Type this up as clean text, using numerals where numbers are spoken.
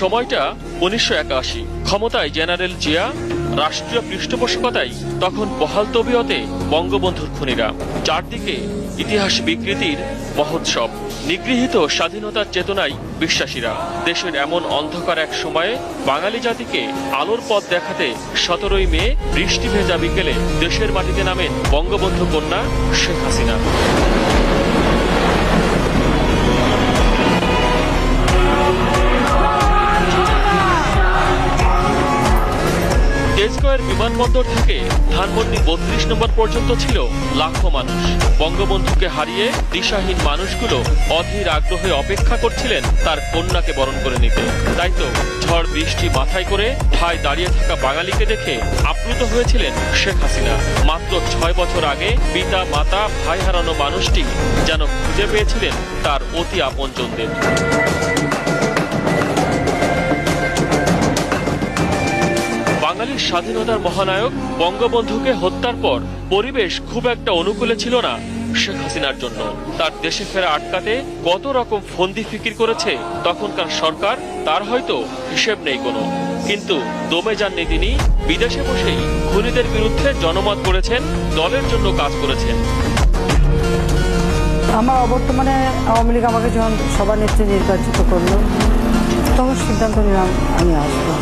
সময়টা 1981। ক্ষমতায় জেনারেল জিয়া, রাষ্ট্রীয় পৃষ্ঠপোষকতায় তখন বহাল তবিয়তে বঙ্গবন্ধুর খুনিরা। চারদিকে ইতিহাস বিকৃতির মহোৎসব, নিগৃহীত স্বাধীনতার চেতনায় বিশ্বাসীরা। দেশের এমন অন্ধকার এক সময়ে বাঙালি জাতিকে আলোর পথ দেখাতে 17ই মে বৃষ্টি ভেজা বিকেলে দেশের মাটিতে নামেন বঙ্গবন্ধু কন্যা শেখ হাসিনা। তেজগাঁওয়ের বিমানবন্দর থেকে ধানমন্ডি 32 নম্বর পর্যন্ত ছিল লাখো মানুষ। বঙ্গবন্ধুকে হারিয়ে দিশাহীন মানুষগুলো অধীর আগ্রহে অপেক্ষা করছিলেন তার কন্যাকে বরণ করে নিতে। তাই তো ঝড় বৃষ্টি মাথায় করে ঠায় দাঁড়িয়ে থাকা বাঙালিকে দেখে আপ্লুত হয়েছিলেন শেখ হাসিনা। মাত্র 6 বছর আগে পিতা মাতা ভাই হারানো মানুষটি যেন খুঁজে পেয়েছিলেন তার অতি আপনজনদের। বাঙালির স্বাধীনতার মহানায়ক বঙ্গবন্ধুকে হত্যার পর পরিবেশ খুব একটা অনুকূলে ছিল না শেখ হাসিনার জন্য। তার দেশে ফেরা আটকাতে কত রকম ফন্দি ফিকির করেছে তখনকার সরকার, তার হয়তো হিসেব নেই কোনো। কিন্তু দমে যাননি তিনি, বিদেশে বসেই খুনিদের বিরুদ্ধে জনমত গড়েছেন, দলের জন্য কাজ করেছেন। আমার অবর্তমানে আওয়ামী লীগ আমাকে যখন সভানেত্রী নির্বাচিত করলো, তখন সিদ্ধান্ত নিলাম আমি আসবো।